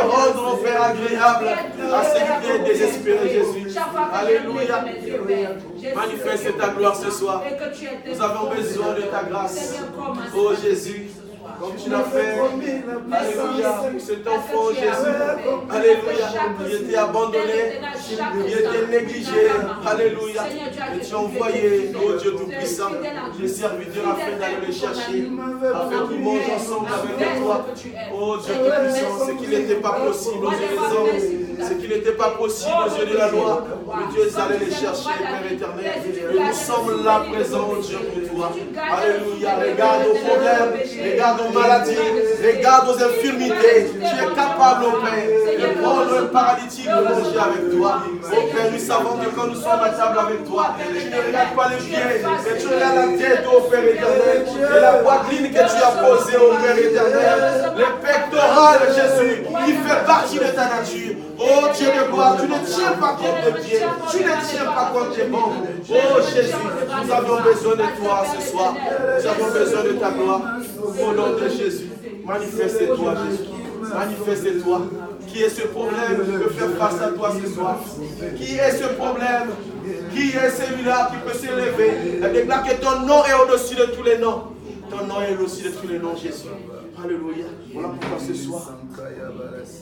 rendre, mon Père, agréable à ceux qui est désespéré, Jésus. Alléluia. Manifeste ta gloire ce soir. Nous avons besoin de ta grâce. Oh Jésus. Comme tu l'as fait, alléluia, pour cet enfant Jésus, alléluia, il était abandonné, il était négligé, alléluia, et tu as envoyé, oh Dieu Tout-Puissant, les serviteurs afin d'aller le chercher, afin qu'ils mangent ensemble avec toi, oh Dieu Tout-Puissant, ce qui n'était pas possible aux yeux des hommes, ce qui n'était pas possible aux yeux de la loi, mais Dieu est allé les chercher, Père éternel, et nous sommes là présents, Dieu, pour toi, alléluia, regarde aux problèmes, regarde aux maladies, regarde aux infirmités. Tu es capable, oh Père, de prendre un paralytique de manger avec toi. Oh Père, nous savons que quand nous sommes à table avec toi, tu ne regardes pas les pieds, mais tu regardes la tête, oh Père éternel. Et la poitrine que tu as posée, oh Père éternel. Les pectorales, Jésus, qui fait partie de ta nature. Oh Dieu de gloire, tu ne tiens pas compte des pieds, tu ne tiens pas compte des membres. Oh Jésus, nous avons besoin de toi ce soir. Nous avons besoin de ta gloire. Au nom de Jésus, manifeste-toi, Jésus. Manifeste-toi. Qui est ce problème qui peut faire face à toi ce soir? Qui est ce problème? Qui est celui-là qui peut s'élever? Elle déclare que ton nom est au-dessus de tous les noms. Ton nom est au-dessus de tous les noms, Jésus. Alléluia. Voilà pourquoi ce soir,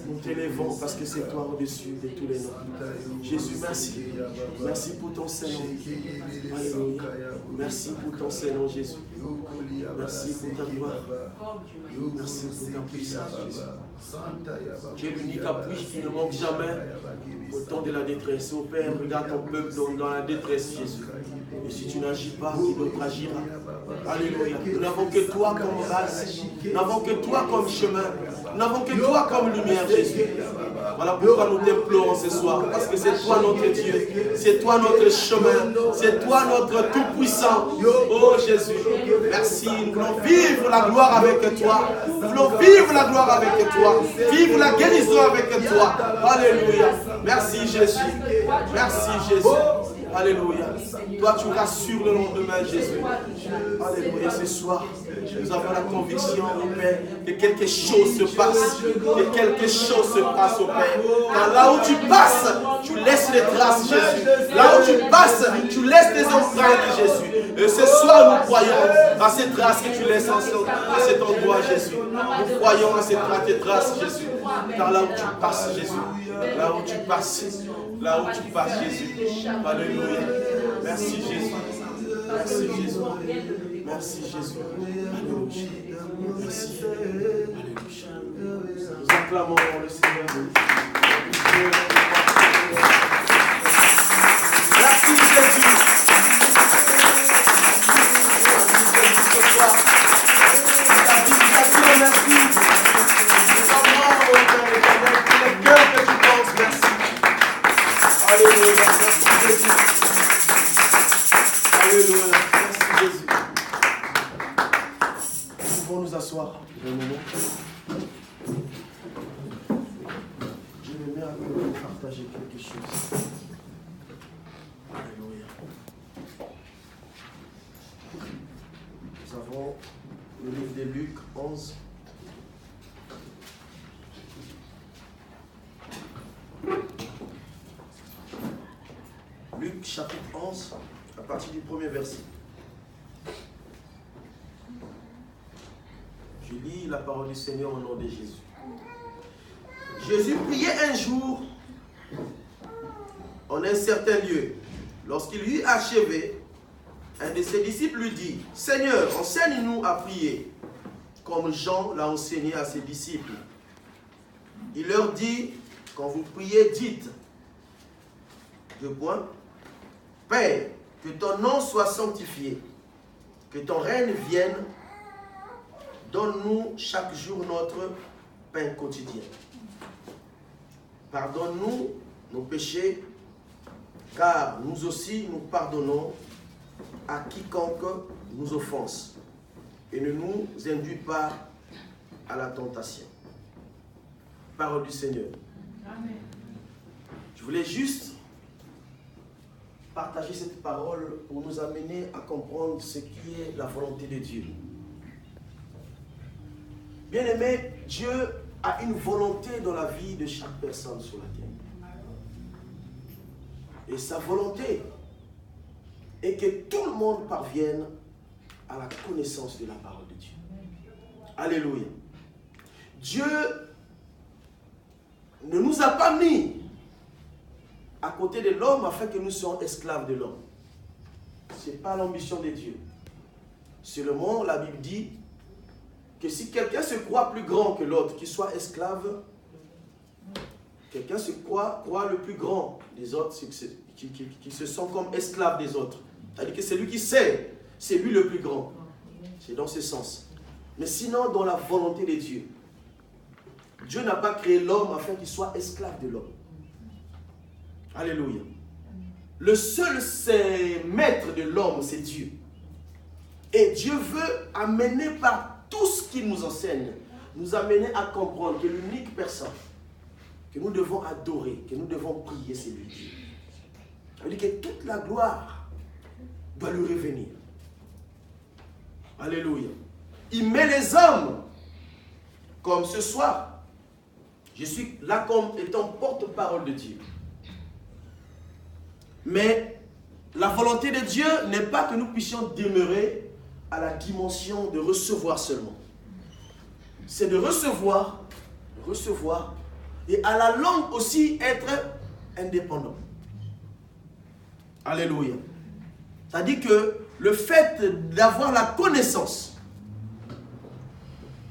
nous t'élevons parce que c'est toi au-dessus de tous les noms. Jésus, merci. Merci pour ton Saint-Nom. Alléluia. Merci pour ton Saint-Nom, Jésus. Merci pour ta gloire. Merci pour ta puissance, Jésus. Tu es l'unique appui qui ne manque jamais au temps de la détresse. Ô Père, regarde ton peuple dans la détresse, Jésus. Et si tu n'agis pas, qui d'autre agira? Alléluia. Nous n'avons que toi comme base. Nous n'avons que toi comme chemin. Nous n'avons que toi comme lumière, Jésus. Voilà pourquoi nous t'implorons ce soir. Parce que c'est toi notre Dieu. C'est toi notre chemin. C'est toi notre tout-puissant. Oh Jésus. Merci. Nous voulons vivre la gloire avec toi. Nous voulons vivre la gloire avec toi. Vivre la guérison avec toi. Alléluia. Merci Jésus. Merci Jésus. Alléluia. Toi, tu rassures le lendemain, Jésus. Alléluia. Et ce soir, nous avons la conviction, au Père, que quelque chose se passe. Que quelque chose se passe, au Père. Car là où tu passes, tu laisses les traces, Jésus. Là où tu passes, tu laisses tes empreintes, Jésus. Et ce soir, nous croyons à ces traces que tu laisses à cet endroit, Jésus. Nous croyons à ces traces, Jésus. Car là où tu passes, Jésus. Là où tu passes. Là où tu passes, Jésus. Alléluia. Merci, Jésus. Merci, Jésus. Merci, Jésus. Alléluia. Merci. Alléluia. Nous acclamons le Seigneur. Merci, Jésus. Alléluia, merci Jésus. Alléluia, merci Jésus. Nous pouvons nous asseoir un moment. Je vais bien partager quelque chose. Alléluia. Nous avons le livre de Luc 11. Luc chapitre 11, à partir du premier verset. Je lis la parole du Seigneur au nom de Jésus. Jésus priait un jour en un certain lieu. Lorsqu'il eut achevé, un de ses disciples lui dit, « Seigneur, enseigne-nous à prier, comme Jean l'a enseigné à ses disciples. » Il leur dit, « Quand vous priez, dites, deux points, Père, que ton nom soit sanctifié, que ton règne vienne, donne-nous chaque jour notre pain quotidien. Pardonne-nous nos péchés, car nous aussi nous pardonnons à quiconque nous offense, et ne nous induis pas à la tentation. » Parole du Seigneur. Amen. Je voulais juste partager cette parole pour nous amener à comprendre ce qui est la volonté de Dieu. Bien-aimé, Dieu a une volonté dans la vie de chaque personne sur la terre. Et sa volonté est que tout le monde parvienne à la connaissance de la parole de Dieu. Alléluia. Dieu ne nous a pas mis à côté de l'homme afin que nous soyons esclaves de l'homme. Ce n'est pas l'ambition de Dieu. Seulement, la Bible dit que si quelqu'un se croit plus grand que l'autre, qu'il soit esclave, quelqu'un se croit le plus grand des autres, qui se sent comme esclave des autres. C'est-à-dire que c'est lui qui sait, c'est lui le plus grand. C'est dans ce sens. Mais sinon, dans la volonté de Dieu, Dieu n'a pas créé l'homme afin qu'il soit esclave de l'homme. Alléluia. Le seul maître de l'homme, c'est Dieu. Et Dieu veut amener par tout ce qu'il nous enseigne, nous amener à comprendre que l'unique personne que nous devons adorer, que nous devons prier, c'est lui. Ça veut dire que toute la gloire doit lui revenir. Alléluia. Il met les hommes, comme ce soir, je suis là comme étant porte-parole de Dieu. Mais la volonté de Dieu n'est pas que nous puissions demeurer à la dimension de recevoir seulement. C'est de recevoir, et à la longue aussi être indépendant. Alléluia. C'est-à-dire que le fait d'avoir la connaissance,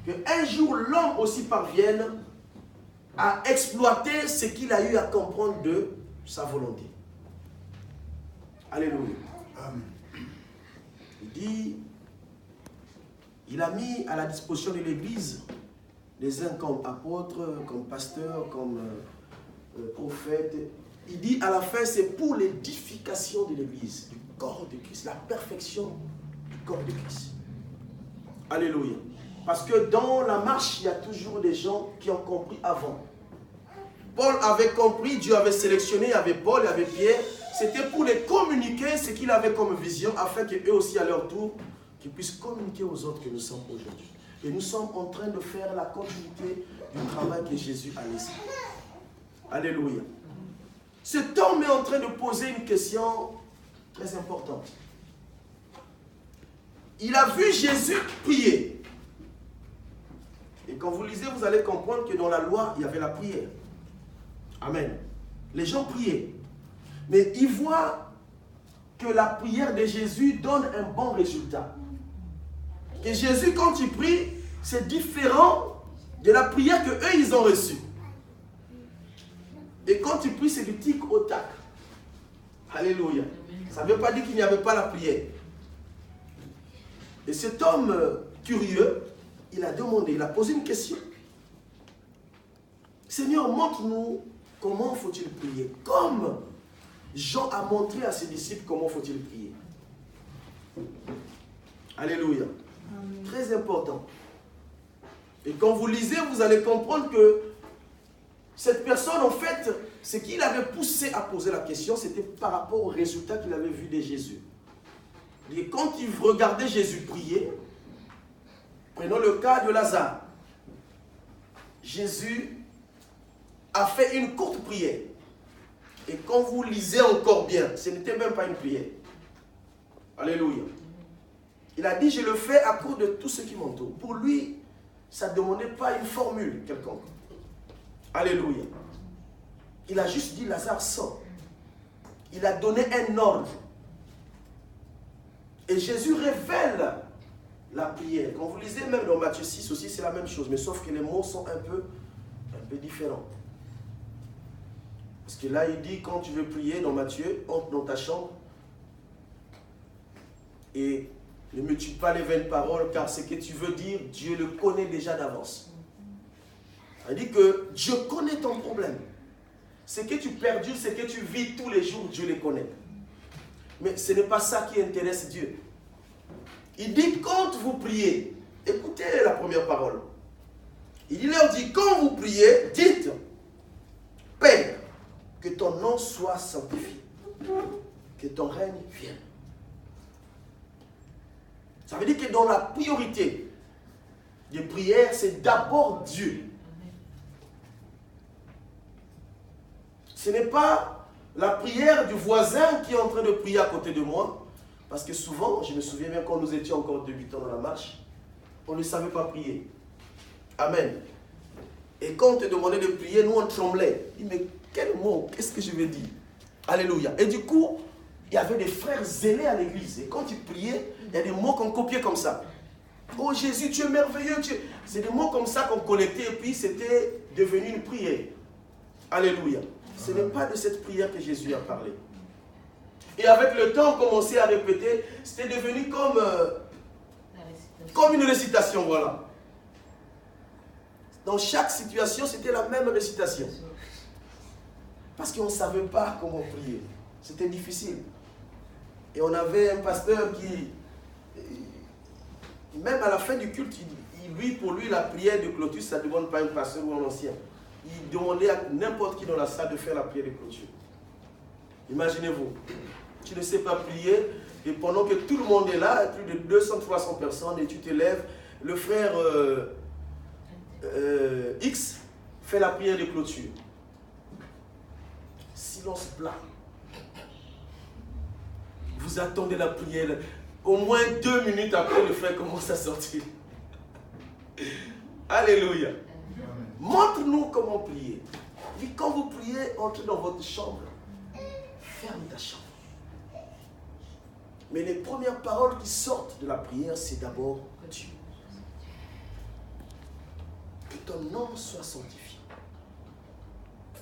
qu'un jour l'homme aussi parvienne à exploiter ce qu'il a eu à comprendre de sa volonté. Alléluia. Amen. Il dit, il a mis à la disposition de l'Église les uns comme apôtres, comme pasteurs, comme prophètes. Il dit à la fin, c'est pour l'édification de l'Église, du corps de Christ, la perfection du corps de Christ. Alléluia. Parce que dans la marche, il y a toujours des gens qui ont compris avant. Paul avait compris, Dieu avait sélectionné, il y avait Paul, il y avait Pierre. C'était pour les communiquer ce qu'il avait comme vision, afin qu'eux aussi à leur tour, qu'ils puissent communiquer aux autres que nous sommes aujourd'hui. Et nous sommes en train de faire la continuité du travail que Jésus a laissé. Alléluia. Cet homme est en train de poser une question très importante. Il a vu Jésus prier. Et quand vous lisez, vous allez comprendre que dans la loi, il y avait la prière. Amen. Les gens priaient. Mais il voit que la prière de Jésus donne un bon résultat. Et Jésus, quand il prie, c'est différent de la prière qu'eux, ils ont reçue. Et quand il prie, c'est du tic au tac. Alléluia. Ça ne veut pas dire qu'il n'y avait pas la prière. Et cet homme curieux, il a demandé, il a posé une question. Seigneur, montre-nous comment faut-il prier. Comme Jean a montré à ses disciples comment faut-il prier. Alléluia. Amen. Très important. Et quand vous lisez, vous allez comprendre que cette personne, en fait, ce qui l'avait poussé à poser la question, c'était par rapport au résultat qu'il avait vu de Jésus. Et quand il regardait Jésus prier, prenons le cas de Lazare. Jésus a fait une courte prière. Et quand vous lisez encore bien, ce n'était même pas une prière. Alléluia. Il a dit, je le fais à cause de tout ce qui m'entoure. Pour lui, ça ne demandait pas une formule quelconque. Alléluia. Il a juste dit, Lazare sort. Il a donné un ordre. Et Jésus révèle la prière. Quand vous lisez même dans Matthieu 6 aussi, c'est la même chose. Mais sauf que les mots sont un peu différents. Parce que là, il dit, quand tu veux prier dans Matthieu, entre dans ta chambre et ne me tue pas les vaines paroles, car ce que tu veux dire, Dieu le connaît déjà d'avance. Il dit que Dieu connaît ton problème. Ce que tu perdures, ce que tu vis tous les jours, Dieu le connaît. Mais ce n'est pas ça qui intéresse Dieu. Il dit, quand vous priez, écoutez la première parole. Il leur dit, quand vous priez, dites, Père, que ton nom soit sanctifié, que ton règne vienne. Ça veut dire que dans la priorité des prières, c'est d'abord Dieu. Ce n'est pas la prière du voisin qui est en train de prier à côté de moi. Parce que souvent, je me souviens bien quand nous étions encore débutants dans la marche, on ne savait pas prier. Amen. Et quand on te demandait de prier, nous on tremblait. Il dit, mais quel mot, qu'est-ce que je vais dire? Alléluia. Et du coup, il y avait des frères zélés à l'église. Et quand ils priaient, il y a des mots qu'on copiait comme ça. Oh Jésus, tu es merveilleux. C'est des mots comme ça qu'on collectait et puis c'était devenu une prière. Alléluia. Ce n'est pas de cette prière que Jésus a parlé. Et avec le temps, on commençait à répéter. C'était devenu comme une récitation, voilà. Dans chaque situation, c'était la même récitation. Parce qu'on ne savait pas comment prier. C'était difficile. Et on avait un pasteur qui, même à la fin du culte, pour lui, la prière de clôture, ça ne demande pas un pasteur ou un ancien. Il demandait à n'importe qui dans la salle de faire la prière de clôture. Imaginez-vous, tu ne sais pas prier, et pendant que tout le monde est là, plus de 200-300 personnes, et tu te lèves, le frère X fait la prière de clôture. Silence plat. Vous attendez la prière. Au moins 2 minutes après, le frère commence à sortir. Alléluia. Montre-nous comment prier. Et quand vous priez, entrez dans votre chambre. Ferme ta chambre. Mais les premières paroles qui sortent de la prière, c'est d'abord Dieu. Que ton nom soit sanctifié.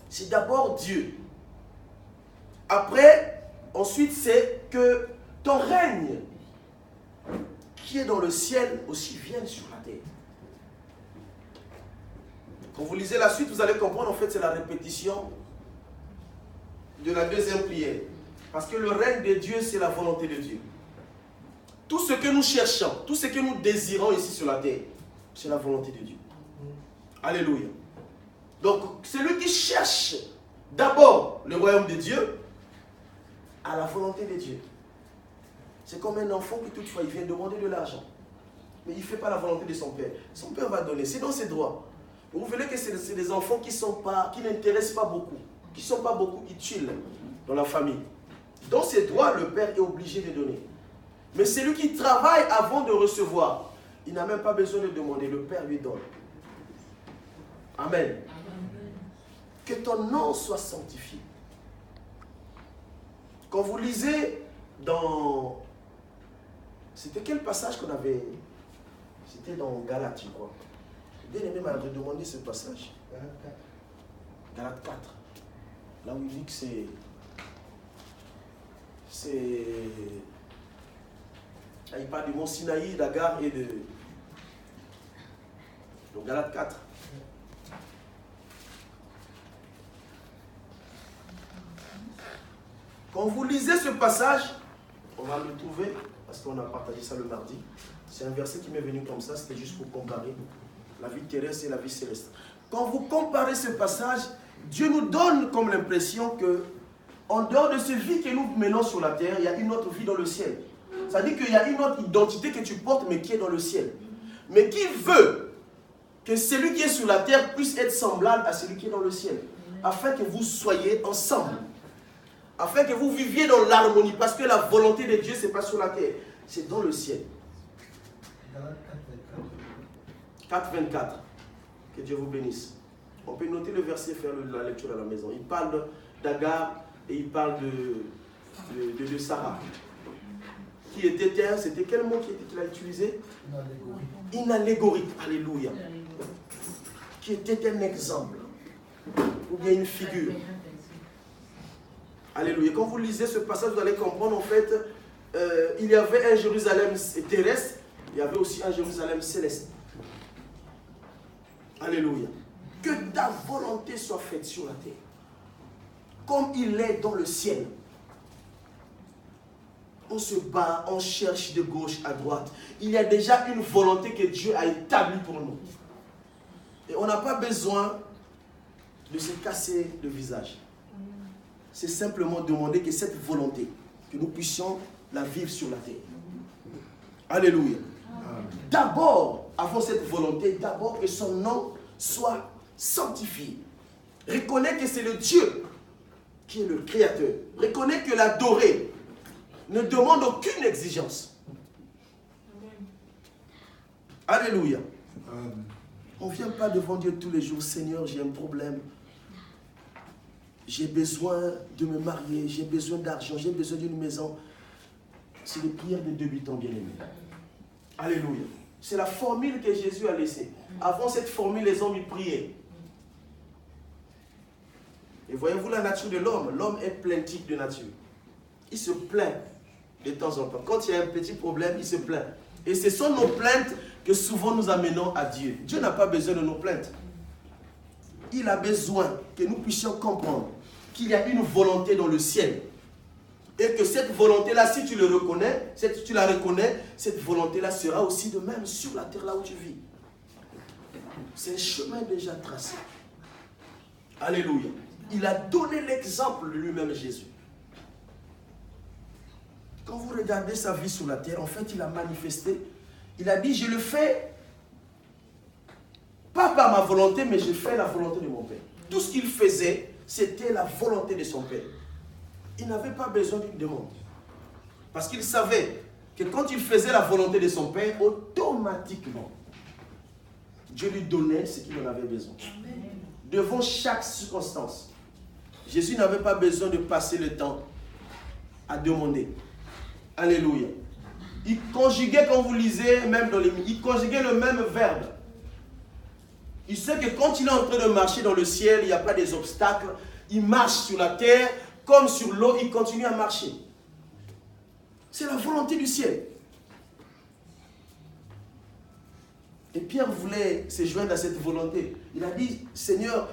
C'est d'abord Dieu. Après, ensuite, c'est que ton règne qui est dans le ciel aussi vienne sur la terre. Quand vous lisez la suite, vous allez comprendre, en fait, c'est la répétition de la deuxième prière. Parce que le règne de Dieu, c'est la volonté de Dieu. Tout ce que nous cherchons, tout ce que nous désirons ici sur la terre, c'est la volonté de Dieu. Alléluia. Donc, celui qui cherche d'abord le royaume de Dieu, à la volonté de Dieu. C'est comme un enfant qui toutefois, il vient demander de l'argent. Mais il ne fait pas la volonté de son père. Son père va donner, c'est dans ses droits. Vous verrez que c'est des enfants qui n'intéressent pas beaucoup, qui ne sont pas beaucoup utiles dans la famille. Dans ses droits, le père est obligé de donner. Mais celui qui travaille avant de recevoir, il n'a même pas besoin de demander, le père lui donne. Amen. Que ton nom soit sanctifié. Quand vous lisez dans... C'était quel passage qu'on avait? C'était dans Galates, je crois. Bien aimé m'a demandé ce passage. Galates 4. Là où il dit que il parle du mont Sinaï, d'Agar et de... Donc Galates 4. Quand vous lisez ce passage, on va le trouver, parce qu'on a partagé ça le mardi. C'est un verset qui m'est venu comme ça, c'était juste pour comparer la vie terrestre et la vie céleste. Quand vous comparez ce passage, Dieu nous donne comme l'impression que, en dehors de cette vie que nous menons sur la terre, il y a une autre vie dans le ciel. Ça dit qu'il y a une autre identité que tu portes, mais qui est dans le ciel. Mais qui veut que celui qui est sur la terre puisse être semblable à celui qui est dans le ciel, afin que vous soyez ensemble. Afin que vous viviez dans l'harmonie, parce que la volonté de Dieu, ce n'est pas sur la terre, c'est dans le ciel. 4.24. Que Dieu vous bénisse. On peut noter le verset et faire la lecture à la maison. Il parle d'Agar et il parle de Sarah. Qui était, c'était quel mot qu'il a utilisé? Une allégorique. Alléluia. Qui était un exemple. Ou bien une figure. Alléluia. Quand vous lisez ce passage, vous allez comprendre en fait, il y avait un Jérusalem terrestre, il y avait aussi un Jérusalem céleste. Alléluia. Que ta volonté soit faite sur la terre, comme il est dans le ciel. On se bat, on cherche de gauche à droite. Il y a déjà une volonté que Dieu a établie pour nous. Et on n'a pas besoin de se casser le visage. C'est simplement demander que cette volonté, que nous puissions la vivre sur la terre. Alléluia. D'abord, avant cette volonté, d'abord que son nom soit sanctifié. Reconnais que c'est le Dieu qui est le Créateur. Reconnais que l'adorer ne demande aucune exigence. Alléluia. On ne vient pas devant Dieu tous les jours. Seigneur, j'ai un problème. J'ai besoin de me marier. J'ai besoin d'argent. J'ai besoin d'une maison. C'est les prières des débutants bien-aimés. Alléluia. C'est la formule que Jésus a laissée. Avant cette formule, les hommes y priaient. Et voyez-vous la nature de l'homme. L'homme est plaintif de nature. Il se plaint de temps en temps. Quand il y a un petit problème, il se plaint. Et ce sont nos plaintes que souvent nous amenons à Dieu. Dieu n'a pas besoin de nos plaintes. Il a besoin que nous puissions comprendre qu'il y a une volonté dans le ciel. Et que cette volonté-là, si tu le reconnais, si tu la reconnais, cette volonté-là sera aussi de même sur la terre là où tu vis. C'est un chemin déjà tracé. Alléluia. Il a donné l'exemple de lui-même, Jésus. Quand vous regardez sa vie sur la terre, en fait, il a manifesté. Il a dit, je le fais, pas par ma volonté, mais je fais la volonté de mon Père. Tout ce qu'il faisait, c'était la volonté de son Père. Il n'avait pas besoin d'une demande. Parce qu'il savait que quand il faisait la volonté de son Père, automatiquement, Dieu lui donnait ce qu'il en avait besoin. Amen. Devant chaque circonstance, Jésus n'avait pas besoin de passer le temps à demander. Alléluia. Il conjuguait, quand vous lisez, même dans les... il conjuguait le même verbe. Il sait que quand il est en train de marcher dans le ciel, il n'y a pas des obstacles. Il marche sur la terre, comme sur l'eau, il continue à marcher. C'est la volonté du ciel. Et Pierre voulait se joindre à cette volonté. Il a dit, Seigneur,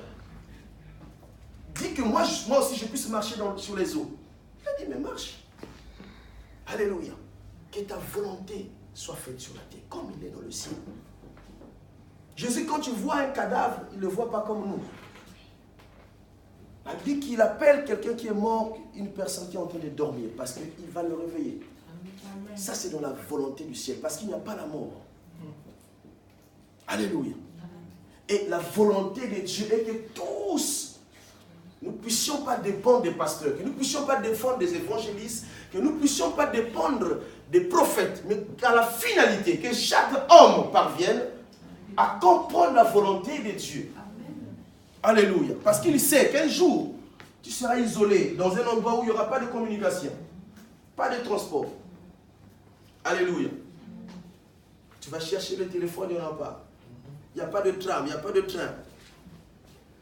dis que moi aussi je puisse marcher sur les eaux. Il a dit, mais marche. Alléluia. Que ta volonté soit faite sur la terre, comme il est dans le ciel. Jésus, quand tu vois un cadavre, il ne le voit pas comme nous. Il dit qu'il appelle quelqu'un qui est mort, une personne qui est en train de dormir, parce qu'il va le réveiller. Amen. Ça, c'est dans la volonté du ciel, parce qu'il n'y a pas la mort. Alléluia. Et la volonté de Dieu est que tous, nous ne puissions pas dépendre des pasteurs, que nous ne puissions pas défendre des évangélistes, que nous ne puissions pas dépendre des prophètes, mais qu'à la finalité, que chaque homme parvienne à comprendre la volonté de Dieu. Amen. Alléluia. Parce qu'il sait qu'un jour, tu seras isolé dans un endroit où il n'y aura pas de communication, pas de transport. Alléluia. Tu vas chercher le téléphone, il n'y en a pas. Il n'y a pas de tram, il n'y a pas de train.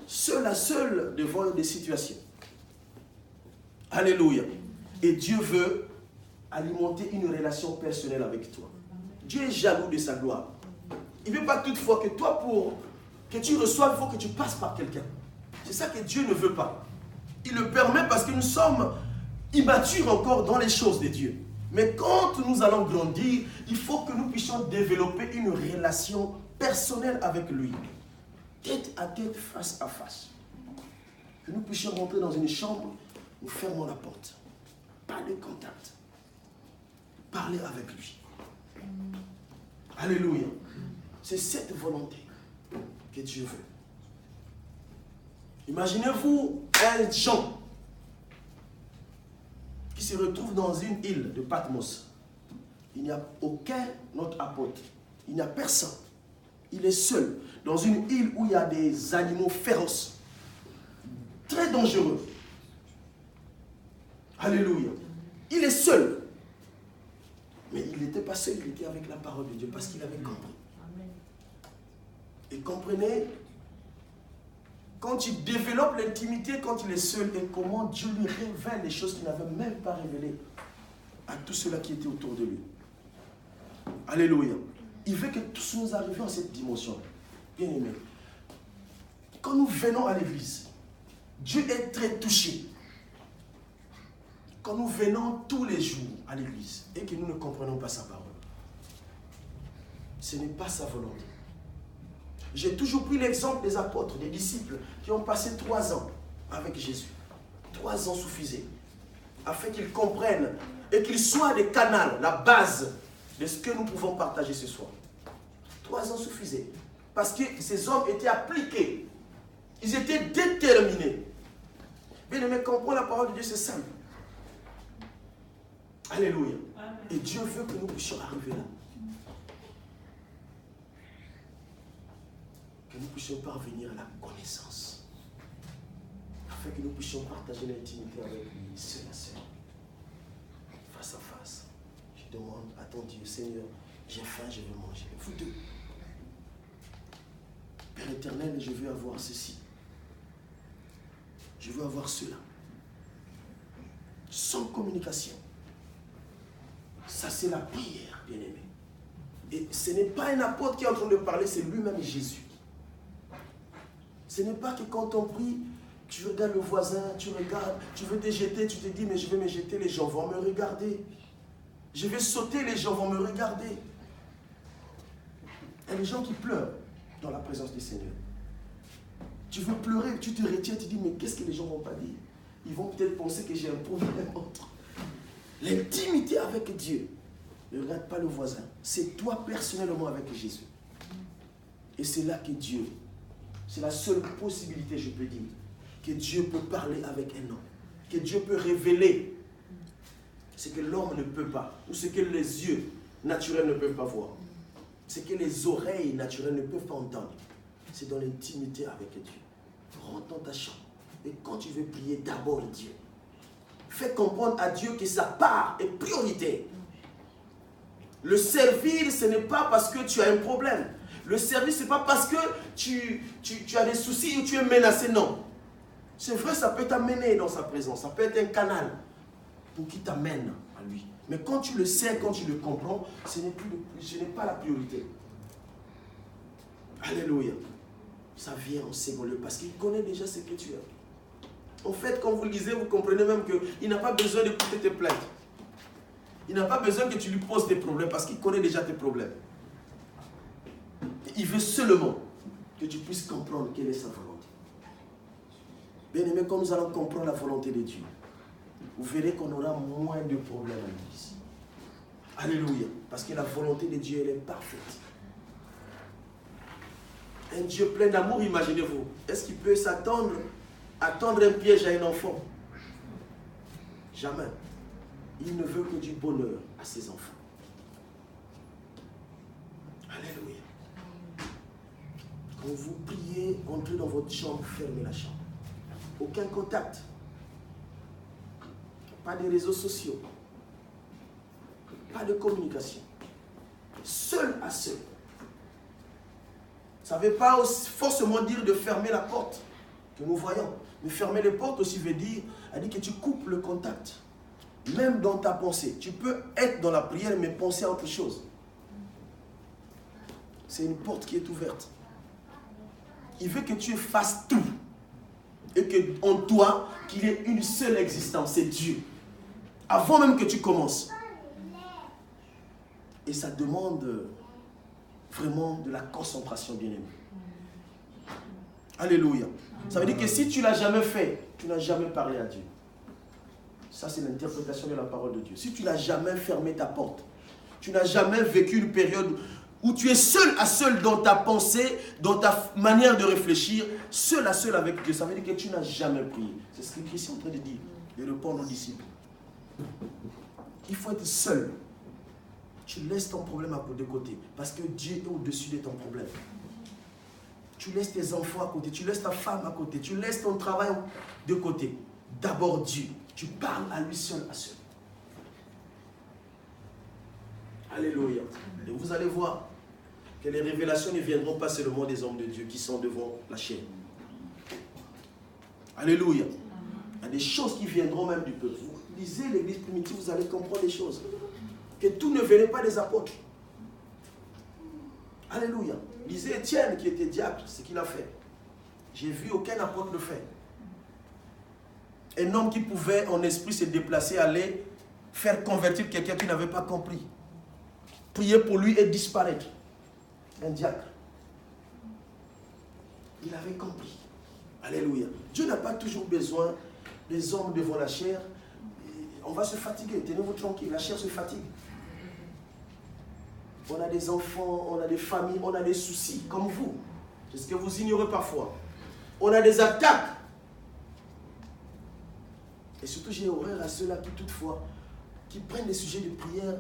Seul à seul devant des situations. Alléluia. Et Dieu veut alimenter une relation personnelle avec toi. Dieu est jaloux de sa gloire. Il ne veut pas toutefois que toi, pour que tu reçoives, il faut que tu passes par quelqu'un. C'est ça que Dieu ne veut pas. Il le permet parce que nous sommes immatures encore dans les choses de Dieu. Mais quand nous allons grandir, il faut que nous puissions développer une relation personnelle avec lui. Tête à tête, face à face. Que nous puissions rentrer dans une chambre, nous fermons la porte. Pas de contact. Parler avec lui. Alléluia. C'est cette volonté que Dieu veut. Imaginez-vous un Jean qui se retrouve dans une île de Patmos. Il n'y a aucun autre apôtre. Il n'y a personne. Il est seul dans une île où il y a des animaux féroces, très dangereux. Alléluia. Il est seul. Mais il n'était pas seul, il était avec la parole de Dieu parce qu'il avait compris. Et comprenez, quand il développe l'intimité, quand il est seul, et comment Dieu lui révèle les choses qu'il n'avait même pas révélées à tous ceux-là qui étaient autour de lui. Alléluia. Il veut que tous nous arrivions à cette dimension. Bien aimé. Quand nous venons à l'église, Dieu est très touché. Quand nous venons tous les jours à l'église et que nous ne comprenons pas sa parole, ce n'est pas sa volonté. J'ai toujours pris l'exemple des apôtres, des disciples qui ont passé 3 ans avec Jésus. 3 ans suffisaient afin qu'ils comprennent et qu'ils soient des canaux, la base de ce que nous pouvons partager ce soir. 3 ans suffisaient. Parce que ces hommes étaient appliqués. Ils étaient déterminés. Bien bien-aimé, comprendre la parole de Dieu, c'est simple. Alléluia. Amen. Et Dieu veut que nous puissions arriver là. Que nous puissions parvenir à la connaissance. Afin que nous puissions partager l'intimité avec lui, seul à seul. Face à face. Je demande à ton Dieu, Seigneur, j'ai faim, je veux manger. Vous deux. Père éternel, je veux avoir ceci. Je veux avoir cela. Sans communication. Ça, c'est la prière, bien-aimé. Et ce n'est pas un apôtre qui est en train de parler, c'est lui-même Jésus. Ce n'est pas que quand on prie, tu regardes le voisin, tu regardes, tu veux te jeter, tu te dis, mais je vais me jeter, les gens vont me regarder. Je vais sauter, les gens vont me regarder. Il y a des gens qui pleurent dans la présence du Seigneur. Tu veux pleurer, tu te retiens, tu te dis, mais qu'est-ce que les gens ne vont pas dire? Ils vont peut-être penser que j'ai un problème autre. L'intimité avec Dieu. Ne regarde pas le voisin. C'est toi personnellement avec Jésus. Et c'est là que Dieu, c'est la seule possibilité, je peux dire, que Dieu peut parler avec un homme. Que Dieu peut révéler ce que l'homme ne peut pas. Ou ce que les yeux naturels ne peuvent pas voir. Ce que les oreilles naturelles ne peuvent pas entendre. C'est dans l'intimité avec Dieu. Rentre dans ta chambre. Et quand tu veux prier, d'abord Dieu. Fais comprendre à Dieu que sa part est prioritaire. Le servir, ce n'est pas parce que tu as un problème. Le servir, ce n'est pas parce que tu as des soucis ou tu es menacé, non. C'est vrai, ça peut t'amener dans sa présence. Ça peut être un canal pour qu'il t'amène à lui. Mais quand tu le sais, quand tu le comprends, ce n'est pas la priorité. Alléluia. Ça vient en second lieu parce qu'il connaît déjà ce que tu as. En fait, quand vous le lisez, vous comprenez même qu'il n'a pas besoin d'écouter tes plaintes. Il n'a pas besoin que tu lui poses tes problèmes parce qu'il connaît déjà tes problèmes. Il veut seulement que tu puisses comprendre quelle est sa volonté. Bien aimé, comme nous allons comprendre la volonté de Dieu, vous verrez qu'on aura moins de problèmes à nous ici. Alléluia. Parce que la volonté de Dieu, elle est parfaite. Un Dieu plein d'amour, imaginez-vous. Est-ce qu'il peut attendre un piège à un enfant? Jamais. Il ne veut que du bonheur à ses enfants. Alléluia. Quand vous priez, entrez dans votre chambre, fermez la chambre. Aucun contact. Pas de réseaux sociaux. Pas de communication. Seul à seul. Ça ne veut pas forcément dire de fermer la porte que nous voyons. Mais fermer les portes aussi veut dire que tu coupes le contact. Même dans ta pensée. Tu peux être dans la prière mais penser à autre chose. C'est une porte qui est ouverte. Il veut que tu fasses tout. Et qu'en toi, qu'il y ait une seule existence, c'est Dieu. Avant même que tu commences. Et ça demande vraiment de la concentration, bien-aimé. Alléluia. Ça veut dire que si tu ne l'as jamais fait, tu n'as jamais parlé à Dieu. Ça, c'est l'interprétation de la parole de Dieu. Si tu n'as jamais fermé ta porte, tu n'as jamais vécu une période où tu es seul à seul dans ta pensée, dans ta manière de réfléchir, seul à seul avec Dieu, ça veut dire que tu n'as jamais prié. C'est ce que Christ est en train de dire, de répondre aux disciples. Il faut être seul. Tu laisses ton problème de côté, parce que Dieu est au-dessus de ton problème. Tu laisses tes enfants à côté, tu laisses ta femme à côté, tu laisses ton travail de côté. D'abord Dieu. Tu parles à lui seul à seul. Alléluia. Et vous allez voir que les révélations ne viendront pas seulement des hommes de Dieu qui sont devant la chaîne. Alléluia. Il y a des choses qui viendront même du peuple. Vous lisez l'église primitive, vous allez comprendre des choses. Que tout ne venait pas des apôtres. Alléluia. Lisez Étienne qui était diacre, ce qu'il a fait. J'ai vu aucun apôtre le faire. Un homme qui pouvait en esprit se déplacer, aller faire convertir quelqu'un qui n'avait pas compris. Prier pour lui et disparaître. Un diacre. Il avait compris. Alléluia. Dieu n'a pas toujours besoin des hommes devant la chair. On va se fatiguer. Tenez-vous tranquille. La chair se fatigue. On a des enfants, on a des familles, on a des soucis, comme vous. C'est ce que vous ignorez parfois. On a des attaques. Et surtout, j'ai horreur à ceux-là qui, toutefois, qui prennent des sujets de prière.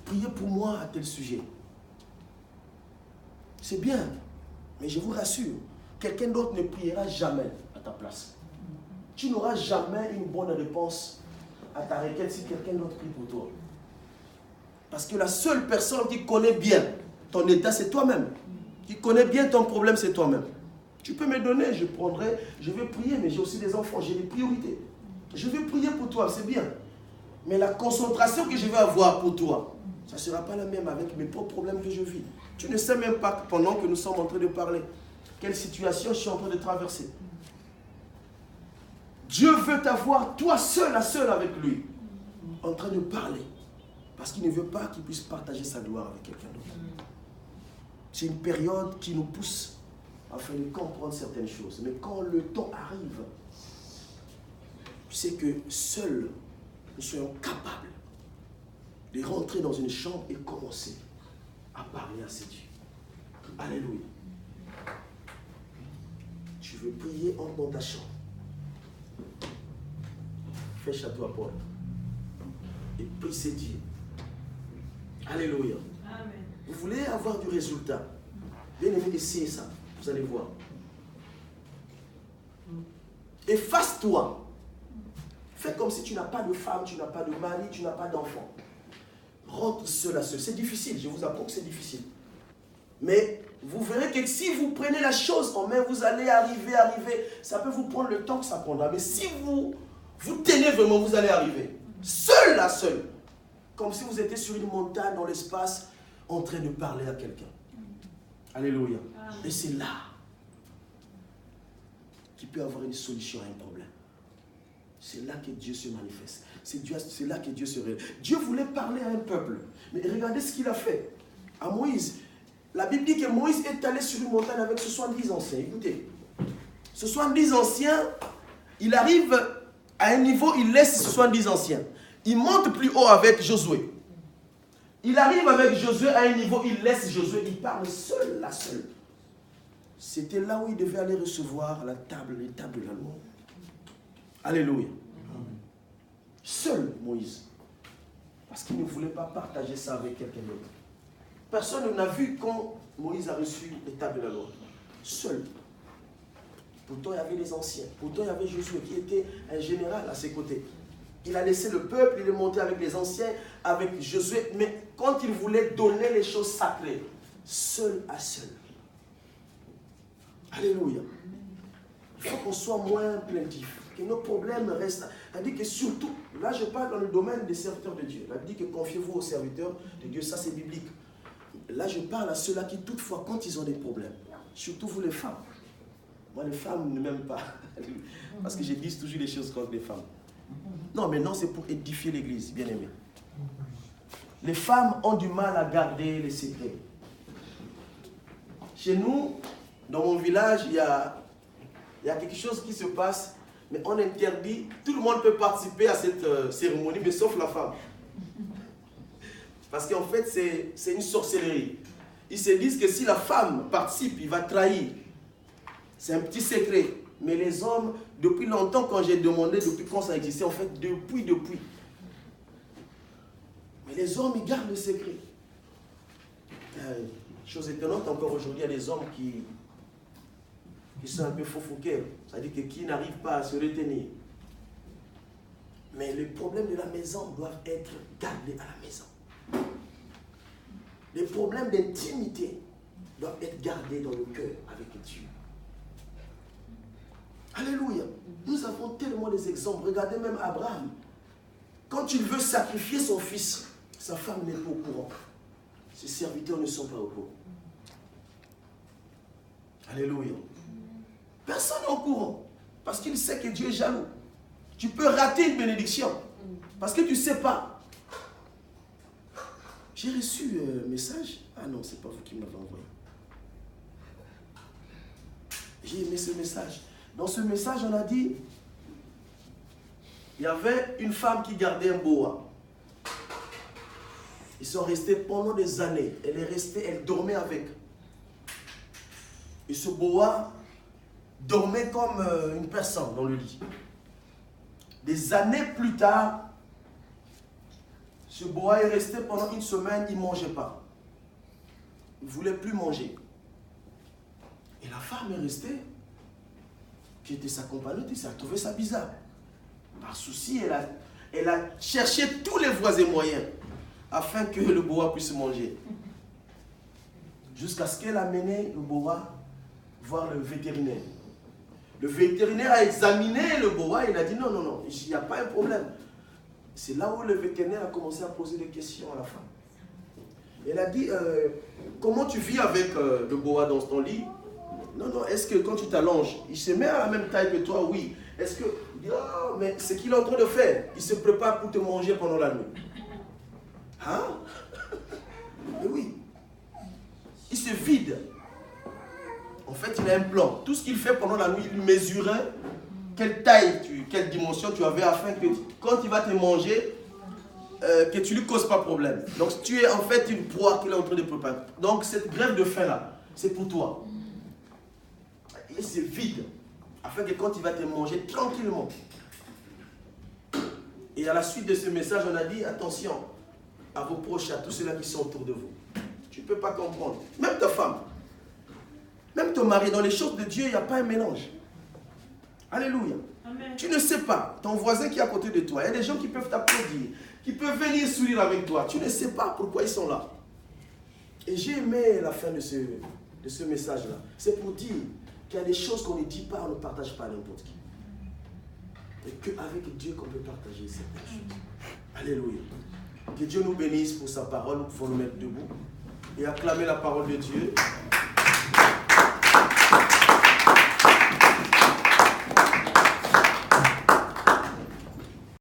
Priez pour moi à tel sujet. C'est bien, mais je vous rassure, quelqu'un d'autre ne priera jamais à ta place. Tu n'auras jamais une bonne réponse à ta requête si quelqu'un d'autre prie pour toi. Parce que la seule personne qui connaît bien ton état, c'est toi-même. Qui connaît bien ton problème, c'est toi-même. Tu peux me donner, je prendrai, je vais prier, mais j'ai aussi des enfants, j'ai des priorités. Je vais prier pour toi, c'est bien. Mais la concentration que je vais avoir pour toi, ça ne sera pas la même avec mes propres problèmes que je vis. Tu ne sais même pas, pendant que nous sommes en train de parler, quelle situation je suis en train de traverser. Dieu veut t'avoir, toi seul à seul avec lui, en train de parler. Parce qu'il ne veut pas qu'il puisse partager sa gloire avec quelqu'un d'autre. C'est une période qui nous pousse afin de comprendre certaines choses. Mais quand le temps arrive, tu sais que seuls nous soyons capables de rentrer dans une chambre et commencer à parler à ces dieux. Alléluia. Tu veux prier, entre dans ta chambre. Fais à toi porte. Et prie ces dieux. Alléluia. Amen. Vous voulez avoir du résultat. Bien aimé, essayez ça. Vous allez voir. Efface-toi. Fais comme si tu n'as pas de femme, tu n'as pas de mari, tu n'as pas d'enfant. Rentre seul à seul. C'est difficile, je vous apprends que c'est difficile. Mais vous verrez que si vous prenez la chose en main, vous allez arriver. Ça peut vous prendre le temps que ça prendra. Mais si vous tenez vraiment, vous allez arriver. Seul à seul. Comme si vous étiez sur une montagne dans l'espace, en train de parler à quelqu'un. Alléluia. Et c'est là qu'il peut avoir une solution à un problème. C'est là que Dieu se manifeste. C'est là que Dieu se révèle. Dieu voulait parler à un peuple. Mais regardez ce qu'il a fait à Moïse. La Bible dit que Moïse est allé sur une montagne avec 70 anciens. Écoutez, 70 anciens, il arrive à un niveau, il laisse 70 anciens. Il monte plus haut avec Josué. Il arrive avec Josué à un niveau, il laisse Josué, il parle seul, là seul. C'était là où il devait aller recevoir les tables de la loi. Alléluia. Seul Moïse. Parce qu'il ne voulait pas partager ça avec quelqu'un d'autre. Personne n'a vu quand Moïse a reçu les tables de la loi. Seul. Pourtant, il y avait les anciens. Pourtant, il y avait Josué qui était un général à ses côtés. Il a laissé le peuple, il est monté avec les anciens, avec Josué. Mais quand il voulait donner les choses sacrées, seul à seul. Alléluia. Il faut qu'on soit moins plaintif. Que nos problèmes restent. C'est-à-dire que surtout, là je parle dans le domaine des serviteurs de Dieu. Là, dit que confiez-vous aux serviteurs de Dieu, ça c'est biblique. Là je parle à ceux-là qui toutefois, quand ils ont des problèmes, surtout vous les femmes. Moi les femmes ne m'aiment pas. Parce que je dis toujours des choses contre les femmes. Non, mais non, c'est pour édifier l'église, bien aimé. Les femmes ont du mal à garder les secrets. Chez nous, dans mon village, il y a quelque chose qui se passe. Mais on interdit, tout le monde peut participer à cette cérémonie, mais sauf la femme. Parce qu'en fait, c'est une sorcellerie. Ils se disent que si la femme participe, il va trahir. C'est un petit secret. Mais les hommes, depuis longtemps, quand j'ai demandé, depuis quand ça existait, en fait, depuis. Mais les hommes, ils gardent le secret. Chose étonnante, encore aujourd'hui, il y a des hommes qui sont un peu faux-fouquets, c'est-à-dire que qui n'arrivent pas à se retenir. Mais les problèmes de la maison doivent être gardés à la maison. Les problèmes d'intimité doivent être gardés dans le cœur avec Dieu. Alléluia. Nous avons tellement des exemples. Regardez même Abraham. Quand il veut sacrifier son fils, sa femme n'est pas au courant. Ses serviteurs ne sont pas au courant. Alléluia. Personne n'est au courant. Parce qu'il sait que Dieu est jaloux. Tu peux rater une bénédiction. Parce que tu ne sais pas. J'ai reçu un message. Ah non, ce n'est pas vous qui m'avez envoyé. J'ai aimé ce message. Dans ce message, on a dit, il y avait une femme qui gardait un boa. Ils sont restés pendant des années. Elle est restée, elle dormait avec. Et ce boa dormait comme une personne dans le lit. Des années plus tard, ce boa est resté pendant une semaine, il ne mangeait pas. Il ne voulait plus manger. Et la femme est restée, qui était sa compagnonne, et ça a trouvé ça bizarre. Par souci, elle a cherché tous les voies et moyens afin que le boa puisse manger. Jusqu'à ce qu'elle a mené le boa voir le vétérinaire. Le vétérinaire a examiné le boa et il a dit non, non, non, il n'y a pas un problème. C'est là où le vétérinaire a commencé à poser des questions à la femme. Elle a dit, comment tu vis avec le boa dans ton lit? Non, non, est-ce que quand tu t'allonges, il se met à la même taille que toi? Oui. Est-ce que, il dit, oh, mais ce qu'il est en train de faire, il se prépare pour te manger pendant la nuit. Hein? Mais oui. Il se vide. En fait, il a un plan. Tout ce qu'il fait pendant la nuit, il mesurait quelle taille, quelle dimension tu avais afin que quand il va te manger, que tu ne lui causes pas problème. Donc tu es en fait une proie qu'il est en train de préparer. Donc cette grève de faim là, c'est pour toi. Et c'est vide. Afin que quand il va te manger tranquillement. Et à la suite de ce message, on a dit attention à vos proches, à tous ceux-là qui sont autour de vous. Tu ne peux pas comprendre. Même ta femme. Même ton mari, dans les choses de Dieu, il n'y a pas un mélange. Alléluia. Amen. Tu ne sais pas, ton voisin qui est à côté de toi, il y a des gens qui peuvent t'applaudir, qui peuvent venir sourire avec toi. Tu ne sais pas pourquoi ils sont là. Et j'ai aimé la fin de ce message-là. C'est pour dire qu'il y a des choses qu'on ne dit pas, on ne partage pas à n'importe qui. Et qu'avec Dieu qu'on peut partager certaines choses. Alléluia. Que Dieu nous bénisse pour sa parole. Nous pouvons nous mettre debout et acclamer la parole de Dieu.